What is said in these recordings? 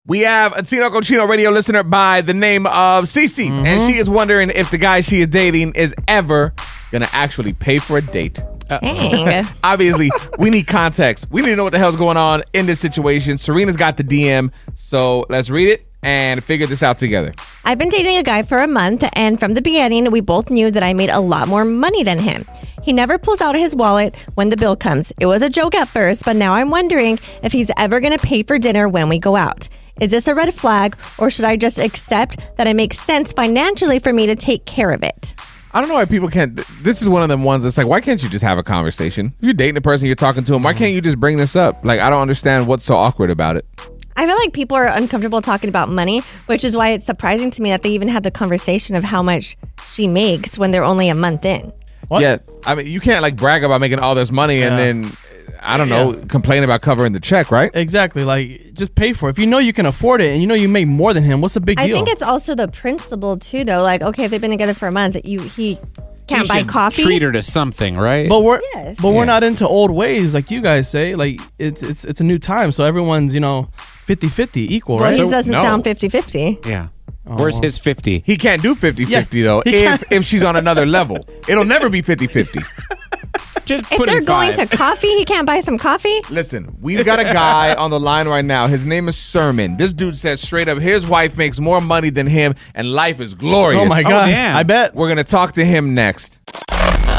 We have a Tino Cochino radio listener by the name of Cece, and she is wondering if the guy she is dating is ever going to actually pay for a date. Dang. Obviously, we need context. We need to know what the hell's going on in this situation. Serena's got the DM, so let's read it and figure this out together. I've been dating a guy for a month, and from the beginning, we both knew that I made a lot more money than him. He never pulls out his wallet when the bill comes. It was a joke at first, but now I'm wondering if he's ever going to pay for dinner when we go out. Is this a red flag, or should I just accept that it makes sense financially for me to take care of it? I don't know why people can't. This is one of them ones that's like, why can't you just have a conversation? If you're dating a person, you're talking to them, why can't you just bring this up? Like, I don't understand what's so awkward about it. I feel like people are uncomfortable talking about money, which is why it's surprising to me that they even had the conversation of how much she makes when they're only a month in. What? Yeah, I mean, you can't like brag about making all this money and then, I don't know, complain about covering the check, right? Exactly. Like, just pay for it. If you know you can afford it and you know you make more than him, what's the big deal? I think it's also the principle, too, though. Like, okay, if they've been together for a month, he can't buy coffee. Treat her to something, right? But we're not into old ways like you guys say. Like, it's a new time, so everyone's, 50-50 equal, Well, right? he doesn't sound 50-50. Yeah. Where's his 50? He can't do 50-50, though, if she's on another level. It'll never be 50-50. Just If put they're in going 5. to coffee, he can't buy some coffee? Listen, we've got a guy on the line right now. His name is Sermon. This dude says straight up his wife makes more money than him, and life is glorious. Oh, my God. damn. I bet. We're going to talk to him next.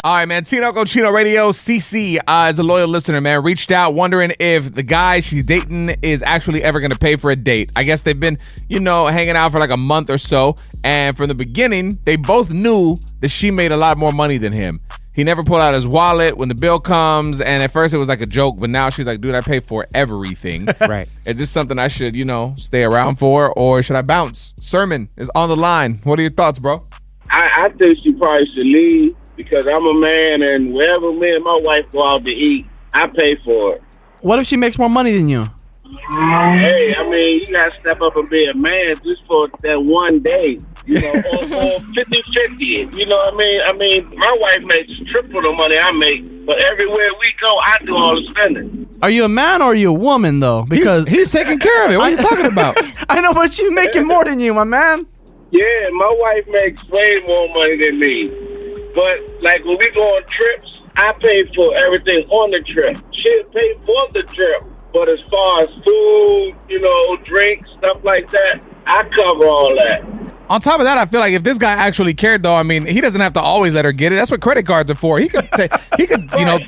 All right, man. Tino Cochino Radio, CC is a loyal listener, man. Reached out wondering if the guy she's dating is actually ever going to pay for a date. I guess they've been, hanging out for like a month or so. And from the beginning, they both knew that she made a lot more money than him. He never pulled out his wallet when the bill comes. And at first it was like a joke, but now she's like, dude, I pay for everything. Right. Is this something I should, stay around for, or should I bounce? Sermon is on the line. What are your thoughts, bro? I think she probably should leave because I'm a man, and wherever me and my wife go out to eat, I pay for it. What if she makes more money than you? Hey, I mean, you got to step up and be a man just for that one day, or 50-50. You know what I mean? I mean, my wife makes triple the money I make, but everywhere we go, I do all the spending. Are you a man or are you a woman, though? Because he's taking care of it. What are you talking about? I know, but you making more than you, my man. Yeah, my wife makes way more money than me. But, like, when we go on trips, I pay for everything on the trip. She'll pay for the trip. But as far as food, drinks, stuff like that, I cover all that. On top of that, I feel like if this guy actually cared, though, I mean, he doesn't have to always let her get it. That's what credit cards are for. He could,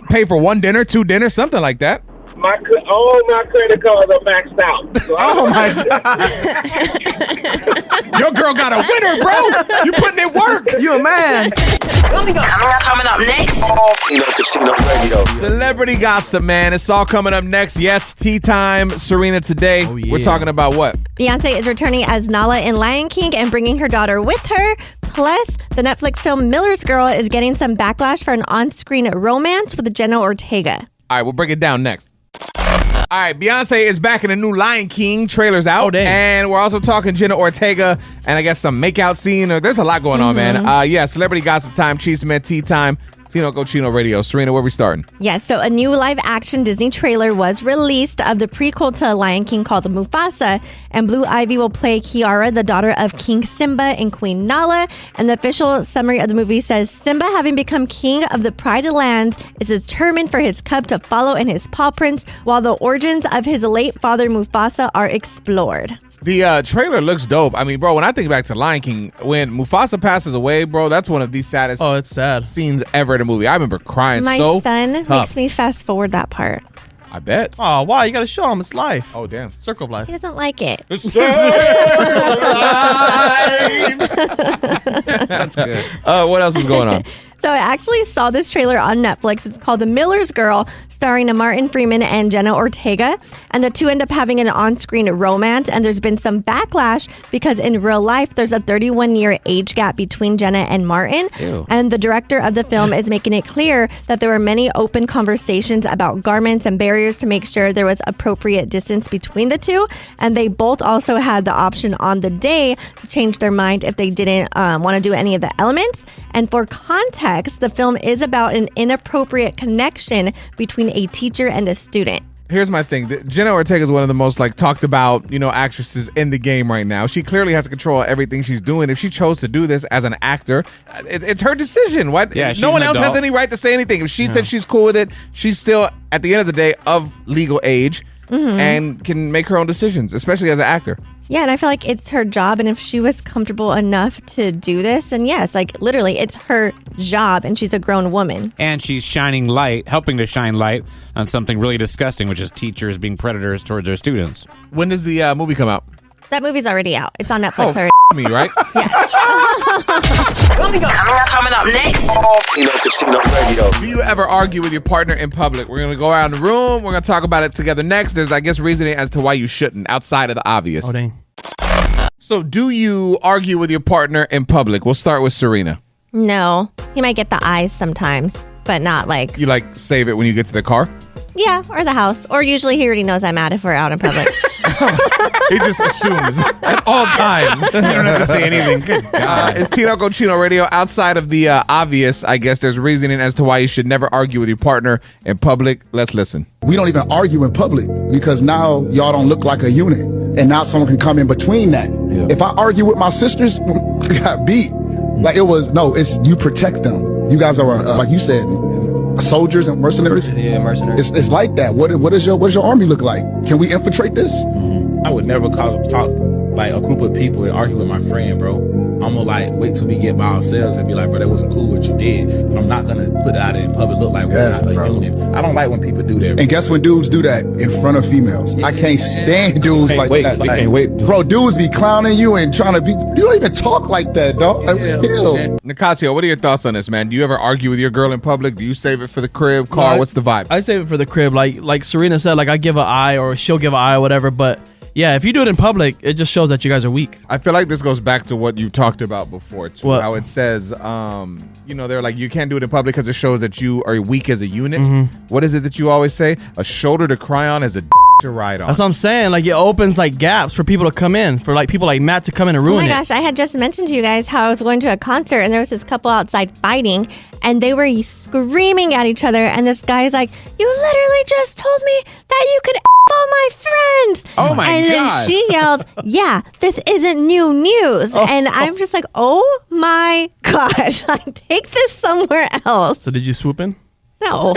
pay for one dinner, two dinners, something like that. All my credit cards are maxed out. So my God. Your girl got a winner, bro. You putting in work. You a man. Coming up next. Tino Cochino Radio. Celebrity gossip, man. It's all coming up next. Yes, tea time. Serena today. Oh, yeah. We're talking about what? Beyonce is returning as Nala in Lion King and bringing her daughter with her. Plus, the Netflix film Miller's Girl is getting some backlash for an on-screen romance with Jenna Ortega. All right, we'll break it down next. All right, Beyonce is back in the new Lion King. Trailer's out. Oh, dang. And we're also talking Jenna Ortega and I guess some makeout scene. There's a lot going on, man. Celebrity gossip time, Cheese Man Tea time. Tino Cochino Radio. Serena, where we starting? Yes, so a new live-action Disney trailer was released of the prequel to Lion King called Mufasa, and Blue Ivy will play Kiara, the daughter of King Simba and Queen Nala. And the official summary of the movie says, Simba, having become king of the Pride Lands, is determined for his cub to follow in his paw prints, while the origins of his late father Mufasa are explored. The trailer looks dope. I mean, bro, when I think back to Lion King, when Mufasa passes away, bro, that's one of the saddest Oh, it's sad. scenes ever in a movie. I remember crying My so son tough. makes me fast forward that part. I bet. Oh, wow. You got to show him. It's life. Oh, damn. Circle of life. He doesn't like it. That's good. What else is going on? So I actually saw this trailer on Netflix. It's called The Miller's Girl, starring Martin Freeman and Jenna Ortega. And the two end up having an on-screen romance. And there's been some backlash because in real life, there's a 31-year age gap between Jenna and Martin. Ew. And the director of the film is making it clear that there were many open conversations about garments and barriers to make sure there was appropriate distance between the two. And they both also had the option on the day to change their mind if they didn't want to do any of the elements. And for context, the film is about an inappropriate connection between a teacher and a student. Here's my thing. Jenna Ortega is one of the most talked about, actresses in the game right now. She clearly has control of everything she's doing. If she chose to do this as an actor, it's her decision. What? Yeah, no one else has any right to say anything. If she said she's cool with it, she's still at the end of the day of legal age and can make her own decisions, especially as an actor. Yeah, and I feel like it's her job, and if she was comfortable enough to do this, and yes, literally, it's her job, and she's a grown woman. And she's helping to shine light on something really disgusting, which is teachers being predators towards their students. When does the movie come out? That movie's already out. It's on Netflix already. Me, right? Coming up next. Tino Casino Radio. Do you ever argue with your partner in public? We're going to go around the room. We're going to talk about it together next. There's, I guess, reasoning as to why you shouldn't, outside of the obvious. Oh, dang. So do you argue with your partner in public? We'll start with Serina. No. He might get the eyes sometimes, but not You save it when you get to the car? Yeah, or the house. Or usually he already knows I'm mad if we're out in public. He just assumes at all times. You don't have to say anything. Good God. It's Tino Cochino Radio. Outside of the obvious, I guess there's reasoning as to why you should never argue with your partner in public. Let's listen. We don't even argue in public because now y'all don't look like a unit. And now someone can come in between that. Yeah. If I argue with my sisters, I got beat. It's you protect them. You guys are, like you said, soldiers and mercenaries. Yeah, mercenaries. It's like that. What does your army look like? Can we infiltrate this? I would never talk like a group of people and argue with my friend, bro. I'm gonna wait till we get by ourselves and be like, bro, that wasn't cool what you did. But I'm not gonna put it out in public, look like we're not a unit. I don't like when people do that. And guess when dudes do that in front of females? I can't stand dudes that. We can't wait. Bro, dudes be clowning you and trying to be. You don't even talk like that, dog. Nicasio, what are your thoughts on this, man? Do you ever argue with your girl in public? Do you save it for the crib, car? What's the vibe? I save it for the crib. Like Serena said, I give an eye or she'll give an eye or whatever, but yeah, if you do it in public, it just shows that you guys are weak. I feel like this goes back to what you talked about before, too. What? How it says, they're like, you can't do it in public because it shows that you are weak as a unit. What is it that you always say? A shoulder to cry on is a to ride on. That's what I'm saying. It opens gaps for people to come in, for people like Matt to come in and ruin it. Oh my gosh, I had just mentioned to you guys how I was going to a concert and there was this couple outside fighting and they were screaming at each other and this guy's like, you literally just told me that you could all my friends. Oh my God. And then she yelled, yeah, this isn't new news. And I'm just like, oh my gosh, take this somewhere else. So did you swoop in? No.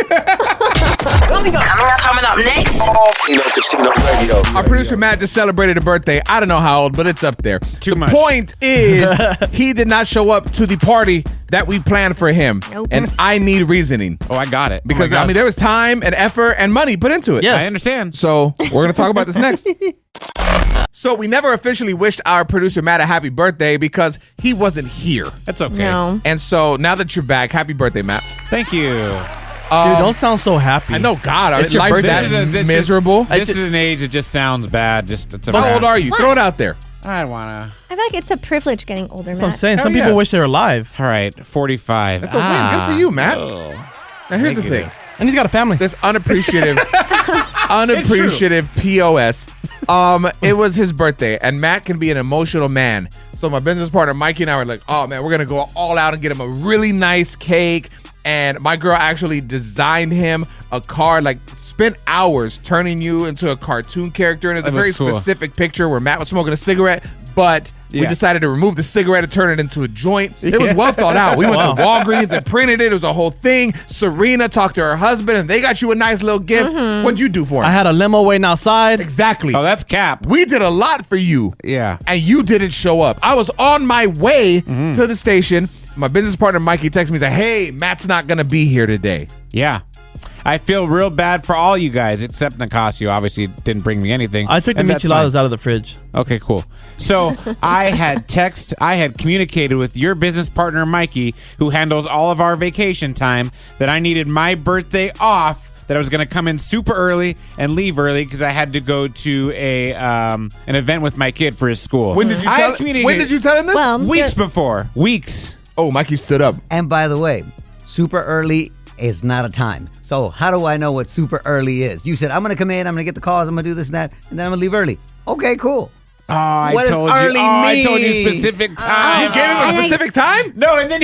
Coming up next. Tino Casino Radio. Our producer Matt just celebrated a birthday. I don't know how old, but it's up there. Too much. The point is, he did not show up to the party that we planned for him. Nope. And I need reasoning. Oh, I got it. Because, there was time and effort and money put into it. Yes. I understand. So we're going to talk about this next. So we never officially wished our producer Matt a happy birthday because he wasn't here. That's okay. No. And so now that you're back, happy birthday, Matt. Thank you. Dude, don't sound so happy. I know, God, It's your life's birthday. that miserable. This is an age that just sounds bad. How old are you? Throw it out there. I don't want to. I feel like it's a privilege getting older, That's what I'm Matt. saying. Hell Some yeah. people wish they were alive. All right, 45. That's a win. Good for you, Matt. Oh. Now, here's the Thank you. thing. And he's got a family. This unappreciative POS. It was his birthday, and Matt can be an emotional man. So my business partner Mikey and I were like, oh man, we're gonna go all out and get him a really nice cake. And my girl actually designed him a card, spent hours turning you into a cartoon character. And it's a very specific picture where Matt was smoking a cigarette, but we decided to remove the cigarette and turn it into a joint. It was well thought out. We went to Walgreens and printed it. It was a whole thing. Serena talked to her husband, and they got you a nice little gift. What'd you do for him? I had a limo waiting outside. Exactly. Oh, that's cap. We did a lot for you. Yeah. And you didn't show up. I was on my way to the station. My business partner, Mikey, texted me and said, hey, Matt's not going to be here today. Yeah. I feel real bad for all you guys, except Nicasio. Obviously, didn't bring me anything. I took the micheladas out of the fridge. Okay, cool. So I had communicated with your business partner, Mikey, who handles all of our vacation time, that I needed my birthday off, that I was going to come in super early and leave early because I had to go to an event with my kid for his school. When did you tell him this? Well, Weeks before. Weeks. Oh, Mikey stood up. And by the way, super early is not a time. So how do I know what super early is? You said, I'm going to come in, I'm going to get the calls, I'm going to do this and that, and then I'm going to leave early. Okay, cool. Oh, I What does told early you. I mean? told you specific time. You gave him a specific time? No, and then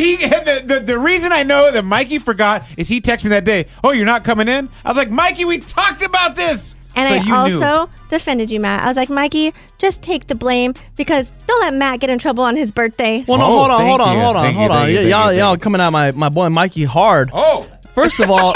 the reason I know that Mikey forgot is he texted me that day, oh, you're not coming in? I was like, Mikey, we talked about this. And So I you knew. also defended you, Matt. I was like, Mikey, just take the blame because don't let Matt get in trouble on his birthday. Well, no, Oh, hold on. thank you. Thank you. Y'all coming at my boy Mikey hard. Oh, First of all,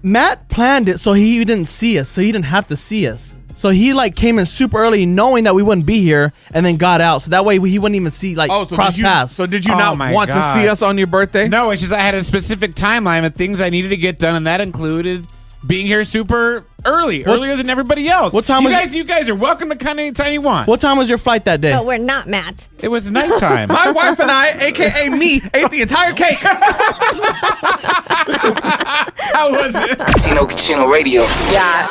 Matt planned it so he didn't see us, so he didn't have to see us. So he like came in super early, knowing that we wouldn't be here, and then got out. So that way he wouldn't even see like cross paths. So did you Oh not my want to God. see us on your birthday? No, it's just I had a specific timeline of things I needed to get done, and that included being here super early, earlier than everybody else. What time you was- guys? You guys are welcome to come anytime you want. What time was your flight that day? But we're not Matt. It was nighttime. My wife and I, aka me, ate the entire cake. How was it? Tino Radio. Yeah.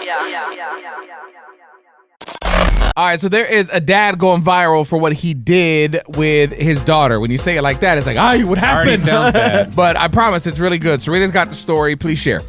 All right, so there is a dad going viral for what he did with his daughter. When you say it like that, it's like, what Already happened? sounds bad. But I promise it's really good. Serena's got the story. Please share.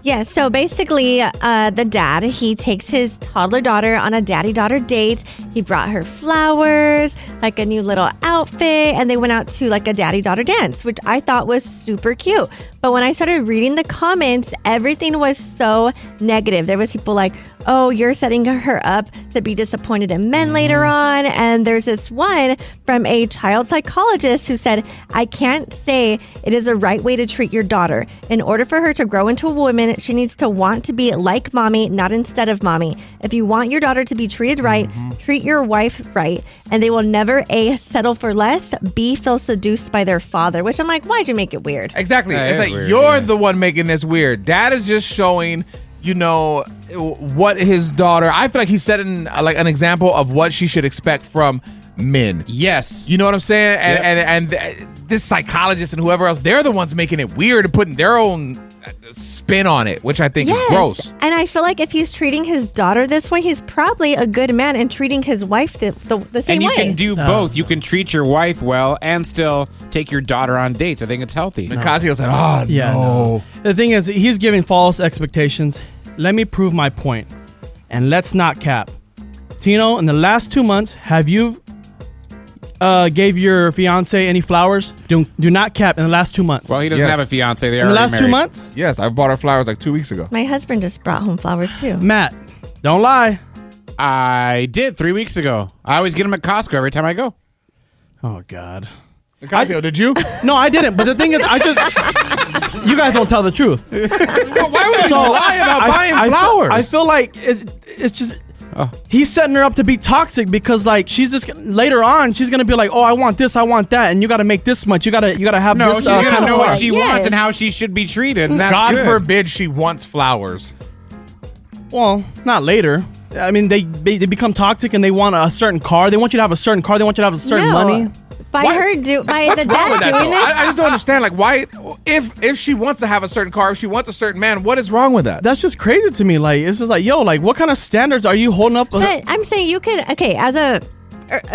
Yes, so basically, the dad, he takes his toddler daughter on a daddy-daughter date. He brought her flowers, like a new little outfit, and they went out to like a daddy-daughter dance, which I thought was super cute. But when I started reading the comments, everything was so negative. There was people like, oh, you're setting her up to be disappointed in men later on. And there's this one from a child psychologist who said, I can't say it is the right way to treat your daughter. In order for her to grow into a woman, she needs to want to be like mommy, not instead of mommy. If you want your daughter to be treated right, treat your wife right. And they will never A, settle for less, B, feel seduced by their father. Which I'm like, why'd you make it weird? Exactly. That It's is like weird, you're yeah. the one making this weird. Dad is just showing, what his daughter. I feel like he's setting like an example of what she should expect from men. Yes. You know what I'm saying? And, Yep. and this psychologist and whoever else, they're the ones making it weird and putting their own spin on it, which I think is gross. And I feel like if he's treating his daughter this way, he's probably a good man and treating his wife the same And you way. can do both. You can treat your wife well and still take your daughter on dates. I think it's healthy. Nicasio said, oh, Yeah, no. The thing is, he's giving false expectations. Let me prove my point, and let's not cap. Tino, in the last 2 months, have you gave your fiance any flowers? Do not cap in the last 2 months. Well, he doesn't Yes. have a fiance. They in are the last married. 2 months, Yes, I bought her flowers like 2 weeks ago. My husband just brought home flowers too. Matt, don't lie. I did 3 weeks ago. I always get them at Costco every time I go. Oh God. Nicasio, did you? No, I didn't. But the thing is, you guys don't tell the truth. Why would you lie about buying flowers? I feel like it's just. He's setting her up to be toxic because like she's just later on she's gonna be like, oh, I want this, I want that, and you got to make this much. You gotta have No, this she's gonna kind know of what car. she wants and how she should be treated, and that's God good. forbid she wants flowers. Well, not later. I mean, they become toxic and they want a certain car. They want you to have a certain car. They want you to have a certain money. By Why- by the What's wrong with dad that, doing though? it. I just don't understand. Like, why? If she wants to have a certain car, if she wants a certain man, what is wrong with that? That's just crazy to me. Like, it's just like, yo, like, what kind of standards are you holding up? But I'm saying you could,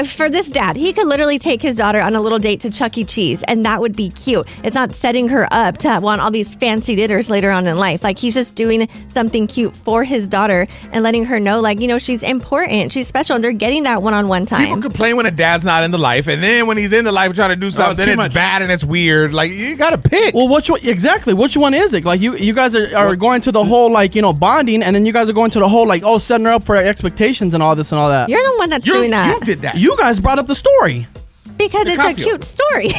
for this dad, he could literally take his daughter on a little date to Chuck E. Cheese, and that would be cute. It's not setting her up to want all these fancy dinners later on in life. Like, he's just doing something cute for his daughter and letting her know, like, she's important, she's special, and they're getting that one-on-one time. People complain when a dad's not in the life, and then when he's in the life trying to do something, it's too then much. it's bad and it's weird. Like, you gotta pick. Well, which one is it? Like, you guys are going to the whole, like, bonding, and then you guys are going to the whole, like, oh, setting her up for expectations and all this and all that. You're the one that's doing that. You did that. You guys brought up the story. Because it's a Nicasio. cute story.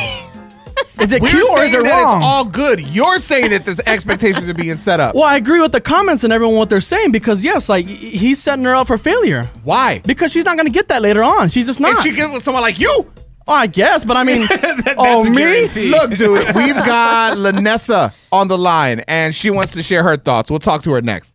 Is it We're cute or saying is it that wrong? it's all good. You're saying that this expectations are being set up. Well, I agree with the comments and everyone what they're saying because yes, like he's setting her up for failure Why? because she's not gonna get that later on. She's just not. If she gets with someone like you. Oh, I guess, but I mean, That's oh a me? guarantee. Look, dude, we've got Lanessa on the line, and she wants to share her thoughts. We'll talk to her next.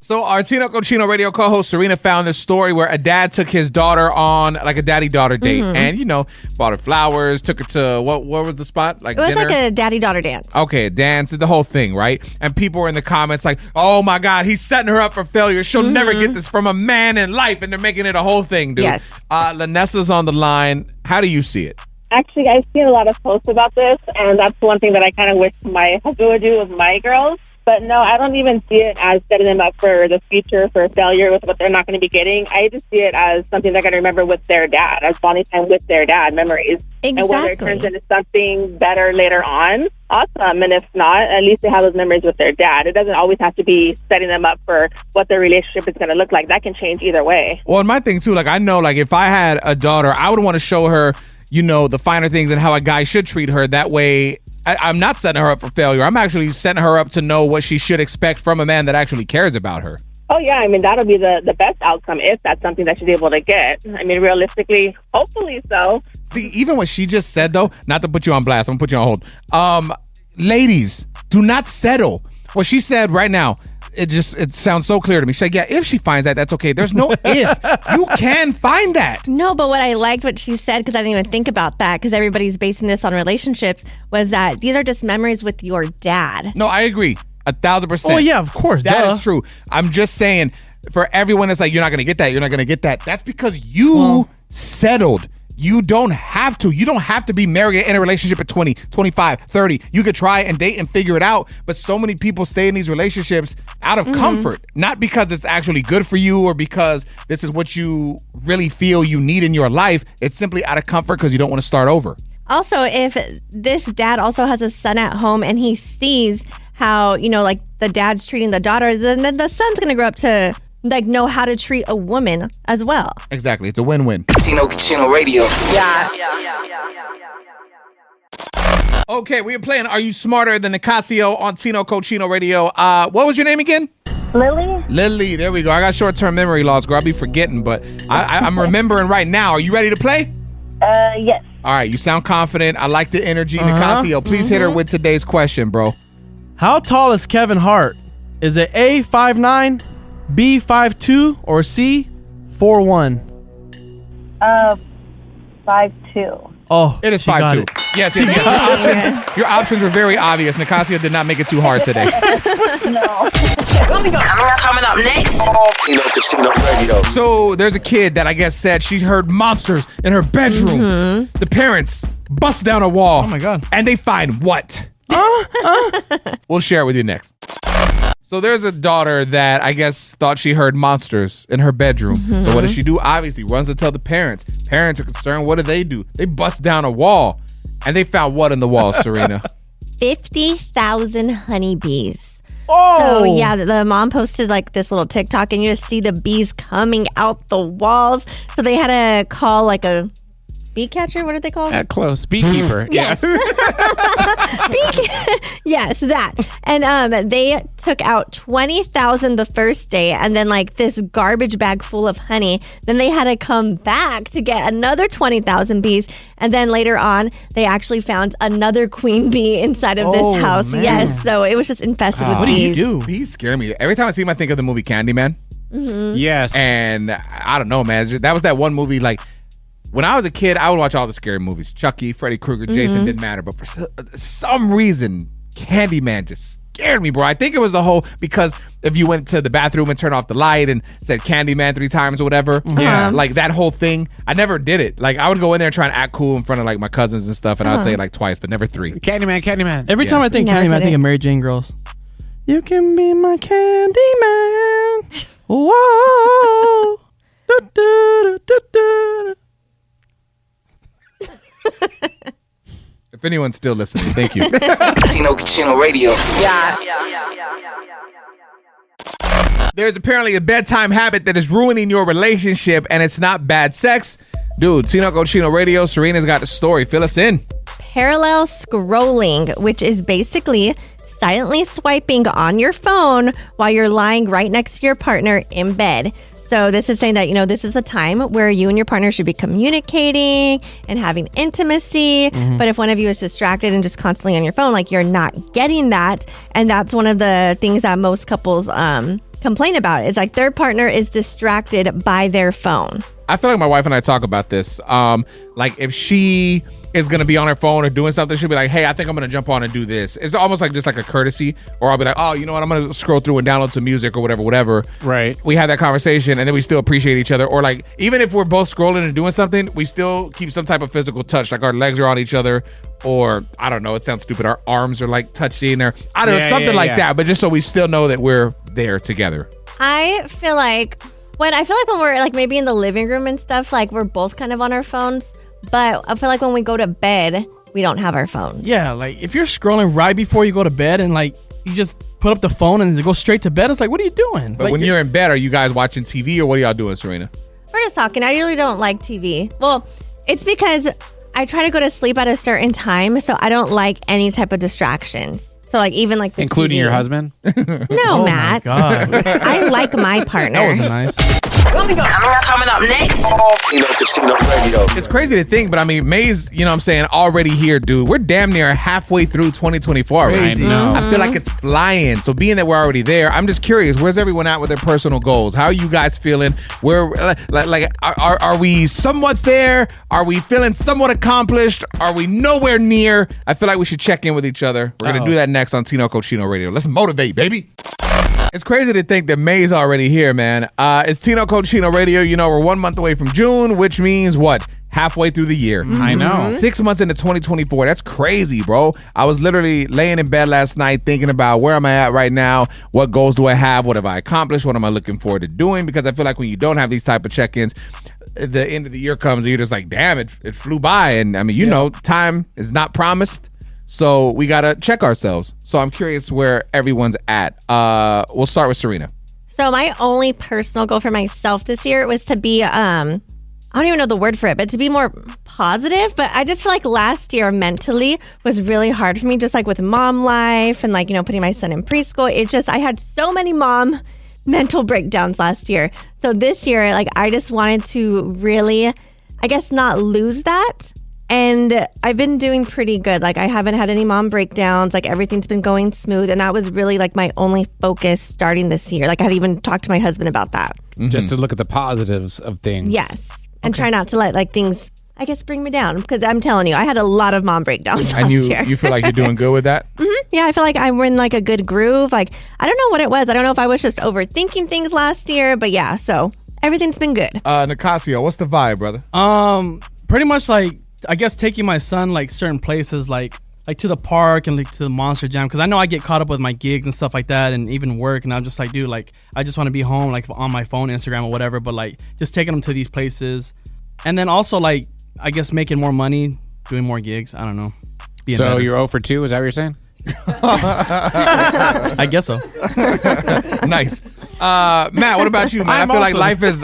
So our Tino Cochino radio co-host Serena found this story where a dad took his daughter on like a daddy-daughter date, and bought her flowers, took her to what was the spot? Like It was dinner? like a daddy-daughter dance. Okay, dance, did the whole thing, right? And people were in the comments like, oh my God, he's setting her up for failure. She'll never get this from a man in life. And they're making it a whole thing, dude. Yes. Lanessa's on the line. How do you see it? Actually, I've seen a lot of posts about this, and that's one thing that I kind of wish my husband would do with my girls. But no, I don't even see it as setting them up for the future, for failure with what they're not going to be getting. I just see it as something they're going to remember with their dad, as bonding time with their dad, memories. Exactly. And whether it turns into something better later on, awesome. And if not, at least they have those memories with their dad. It doesn't always have to be setting them up for what their relationship is going to look like. That can change either way. Well, and my thing too, like I know, like if I had a daughter, I would want to show her, you know, the finer things and how a guy should treat her. That way, I'm not setting her up for failure. I'm actually setting her up to know what she should expect from a man that actually cares about her. Oh, yeah. I mean, that'll be the best outcome if that's something that she's able to get. I mean, realistically, hopefully so. See, even what she just said, though, not to put you on blast, I'm going to put you on hold. Ladies, do not settle. What she said right now, it sounds so clear to me. She said, yeah, if she finds that, that's okay. There's no if. You can find that. No, but what I liked what she said, because I didn't even think about that, because everybody's basing this on relationships, was that these are just memories with your dad. No, I agree. 1,000%. Oh, yeah, of course. That is true. I'm just saying, for everyone that's like, you're not going to get that, you're not going to get that, that's because you settled. You don't have to. You don't have to be married in a relationship at 20, 25, 30. You could try and date and figure it out. But so many people stay in these relationships out of comfort, not because it's actually good for you or because this is what you really feel you need in your life. It's simply out of comfort because you don't want to start over. Also, if this dad also has a son at home and he sees how, you know, like the dad's treating the daughter, then the son's going to grow up to like know how to treat a woman as well. Exactly. It's a win-win. Tino Radio. Yeah. Okay, we are playing Are You Smarter Than Nicasio on Tino Cochino Radio. What was your name again? Lily? Lily, there we go. I got short-term memory loss, girl. I'll be forgetting, but I'm remembering right now. Are you ready to play? Yes. All right, you sound confident. I like the energy. Nicasio, please hit her with today's question, bro. How tall is Kevin Hart? Is it A, 5'9", B, 5'2", or C, 4'1"? 5'2". Oh, it is she got 5'2". it. Yes. Your options were very obvious. Nicasio did not make it too hard today. No. Coming up next. Tino Cochino Radio. So there's a kid that I guess said she heard monsters in her bedroom. The parents bust down a wall. Oh my God. And they find what? We'll share it with you next. So there's a daughter that I guess thought she heard monsters in her bedroom. So what does she do? Obviously runs to tell the parents. Parents are concerned. What do? They bust down a wall. And they found what in the wall, Serena? 50,000 honeybees. Oh! So yeah, the mom posted like this little TikTok and you just see the bees coming out the walls. So they had to call like a bee catcher. What are they called? Close. Beekeeper. Yes. Yes, that. And they took out 20,000 the first day and then like this garbage bag full of honey. Then they had to come back to get another 20,000 bees. And then later on, they actually found another queen bee inside of this house. Man. Yes, so it was just infested with What bees. do you do? Bees scare me. Every time I see them, I think of the movie Candyman. Yes. And I don't know, man. That was that one movie like, when I was a kid, I would watch all the scary movies. Chucky, Freddy Krueger, Jason, didn't matter. But for some reason, Candyman just scared me, bro. I think it was because if you went to the bathroom and turned off the light and said Candyman 3 times or whatever, like that whole thing, I never did it. Like I would go in there and try and act cool in front of like my cousins and stuff, and I would say it like twice, but never 3. Candyman. Every time I think Never Candyman, I did think it. of Mary Jane Girls. You can be my Candyman. Whoa. Do, do, do, do. If anyone's still listening, thank you. Tino Radio. Yeah. There's apparently a bedtime habit that is ruining your relationship, and it's not bad sex. Dude, Tino Cochino Radio, Serena's got the story. Fill us in. Parallel scrolling, which is basically silently swiping on your phone while you're lying right next to your partner in bed. So this is saying that, you know, this is the time where you and your partner should be communicating and having intimacy. But if one of you is distracted and just constantly on your phone, like you're not getting that. And that's one of the things that most couples complain about. It's like their partner is distracted by their phone. I feel like my wife and I talk about this. Like if she is going to be on her phone or doing something, she'll be like, hey, I think I'm going to jump on and do this. It's almost like just like a courtesy. Or I'll be like, oh, you know what? I'm going to scroll through and download some music or whatever. Right. We have that conversation and then we still appreciate each other. Or like, even if we're both scrolling and doing something, we still keep some type of physical touch. Like our legs are on each other or I don't know, it sounds stupid, our arms are like touching, or I don't know, Yeah, something yeah, like yeah. that, but just so we still know that we're there together. I feel like when we're like maybe in the living room and stuff, like we're both kind of on our phones. But I feel like when we go to bed, we don't have our phones. Yeah, like if you're scrolling right before you go to bed and like you just put up the phone and go straight to bed, it's like, what are you doing? But like, when you're in bed, are you guys watching TV or what are y'all doing, Serena? We're just talking. I usually don't like TV. Well, it's because I try to go to sleep at a certain time, so I don't like any type of distractions. So like even like the Including TV. your husband? No, oh Matt. my God. I like my partner. That wasn't nice. Coming up next. Tino Casino Radio. It's crazy to think, but I mean, May's, you know what I'm saying, already here, dude. We're damn near halfway through 2024 already. Crazy. I know. I feel like it's flying. So being that we're already there, I'm just curious, where's everyone at with their personal goals? How are you guys feeling? Where are we somewhat there? Are we feeling somewhat accomplished? Are we nowhere near? I feel like we should check in with each other. We're going to do that next on Tino Cochino Radio. Let's motivate, baby. It's crazy to think that May's already here, man. It's Tino Cochino Radio. You know, we're 1 month away from June, which means what? Halfway through the year. I know. 6 months into 2024. That's crazy, bro. I was literally laying in bed last night thinking about where am I at right now? What goals do I have? What have I accomplished? What am I looking forward to doing? Because I feel like when you don't have these type of check-ins, the end of the year comes and you're just like, damn, it flew by. And I mean, you know, time is not promised. So we got to check ourselves. So I'm curious where everyone's at. We'll start with Serena. So my only personal goal for myself this year was to be, I don't even know the word for it, but to be more positive. But I just feel like last year mentally was really hard for me, just like with mom life and like, you know, putting my son in preschool. I had so many mom mental breakdowns last year. So this year, like I just wanted to really, I guess, not lose that. And I've been doing pretty good. Like I haven't had any mom breakdowns. Like everything's been going smooth. And that was really like my only focus starting this year. Like I had even talked to my husband about that. Just to look at the positives of things. Yes. And try not to let like things, I guess, bring me down. Because I'm telling you, I had a lot of mom breakdowns last And year. you feel like you're doing good with that? Yeah, I feel like I'm in like a good groove. Like, I don't know what it was. I don't know if I was just overthinking things last year. But yeah, so everything's been good. Nicasio, what's the vibe, brother? Pretty much like, I guess taking my son like certain places like to the park and like to the Monster Jam, because I know I get caught up with my gigs and stuff like that and even work, and I'm just like, dude, like I just want to be home like on my phone, Instagram or whatever, but like just taking them to these places, and then also like I guess making more money, doing more gigs. I don't know. Being So better. you're 0 for 2, is that what you're saying? I guess so. Nice. Matt, what about you, man? I feel like life is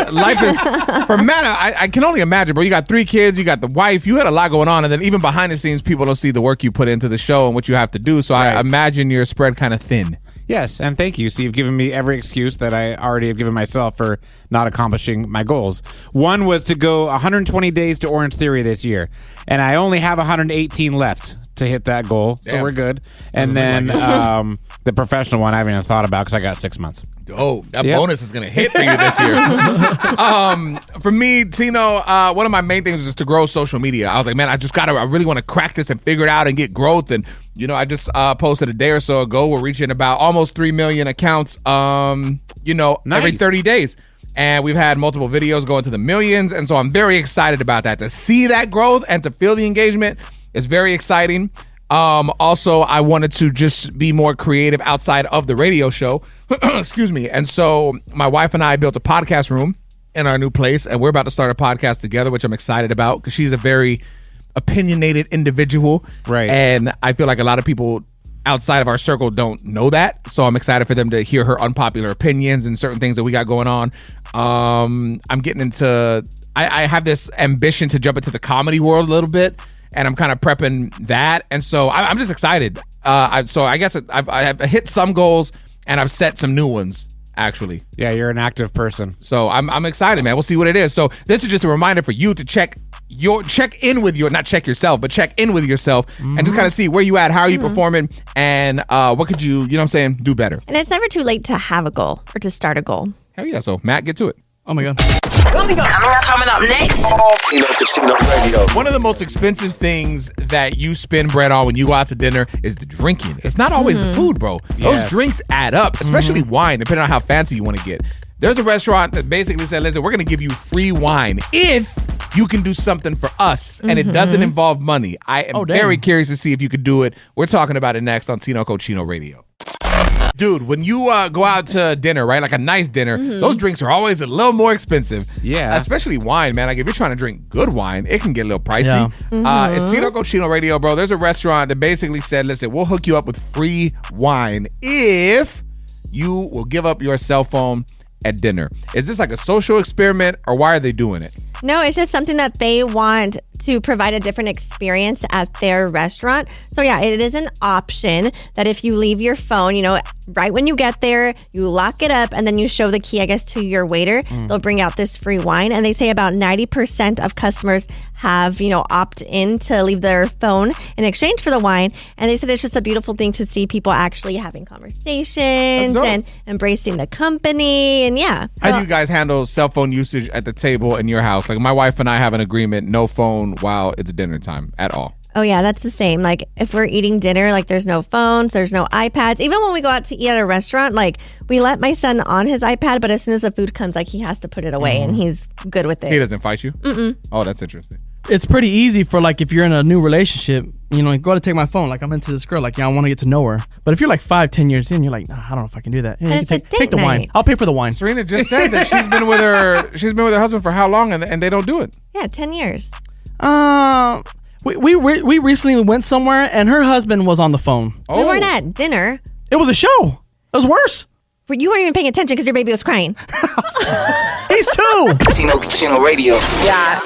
for Matt, I can only imagine, bro. You got 3 kids, you got the wife, you had a lot going on, and then even behind the scenes, people don't see the work you put into the show and what you have to do. So I imagine you're spread kind of thin. Yes, and thank you. So you've given me every excuse that I already have given myself for not accomplishing my goals. One was to go 120 days to Orange Theory this year, and I only have 118 left to hit that goal, so we're good. And then the professional one I haven't even thought about because I got 6 months. Oh, that bonus is going to hit for you this year. For me, Tino, one of my main things is to grow social media. I was like, man, I really want to crack this and figure it out and get growth. And, you know, I just posted a day or so ago. We're reaching about almost 3 million accounts, every 30 days. And we've had multiple videos go into the millions. And so I'm very excited about that. To see that growth and to feel the engagement is very exciting. Also, I wanted to just be more creative outside of the radio show. Excuse me. And so my wife and I built a podcast room in our new place, and we're about to start a podcast together, which I'm excited about because she's a very opinionated individual. Right. And I feel like a lot of people outside of our circle don't know that. So I'm excited for them to hear her unpopular opinions and certain things that we got going on. I'm getting into, I have this ambition to jump into the comedy world a little bit. And I'm kind of prepping that. And so I'm just excited. So I guess I've hit some goals and I've set some new ones, actually. Yeah, you're an active person. So I'm excited, man. We'll see what it is. So this is just a reminder for you to check in with your, not check yourself, but check in with yourself and just kind of see where you at, how are you performing, and what could you know what I'm saying, do better. And it's never too late to have a goal or to start a goal. Hell yeah. So Matt, get to it. Oh my God. Coming up next. Tino Casino Radio. One of the most expensive things that you spend bread on when you go out to dinner is the drinking. It's not always the food, bro. Those Yes. drinks add up, especially wine, depending on how fancy you want to get. There's a restaurant that basically said, listen, we're going to give you free wine if you can do something for us and it doesn't involve money. I am very curious to see if you could do it. We're talking about it next on Tino Cochino Radio. Dude, when you go out to dinner, right, like a nice dinner, those drinks are always a little more expensive. Yeah. Especially wine, man. Like if you're trying to drink good wine, it can get a little pricey. It's Tino Cochino Radio, bro. There's a restaurant that basically said, listen, we'll hook you up with free wine if you will give up your cell phone at dinner. Is this like a social experiment or why are they doing it? No, it's just something that they want to provide a different experience at their restaurant. So yeah, it is an option that if you leave your phone, right when you get there, you lock it up and then you show the key, I guess, to your waiter. They'll bring out this free wine. And they say about 90% of customers have, opt in to leave their phone in exchange for the wine. And they said it's just a beautiful thing to see people actually having conversations and embracing the company. And yeah. How do you guys handle cell phone usage at the table in your house? Like my wife and I have an agreement, no phone while it's dinner time at all. Oh, yeah, that's the same. Like, if we're eating dinner, like, there's no phones, there's no iPads. Even when we go out to eat at a restaurant, like, we let my son on his iPad, but as soon as the food comes, like, he has to put it away, and he's good with it. He doesn't fight you? Mm-mm. Oh, that's interesting. It's pretty easy for, like, if you're in a new relationship, go to take my phone. Like, I'm into this girl. Like, I want to get to know her. But if you're, like, 5-10 years in, you're like, nah, I don't know if I can do that. Yeah, you can take the wine. I'll pay for the wine. Serena just said that she's been with her husband for how long, and they don't do it? Yeah, 10 years. We recently went somewhere and her husband was on the phone. Oh. We weren't at dinner. It was a show. It was worse. But you weren't even paying attention because your baby was crying. He's 2. Tino Radio. Yeah.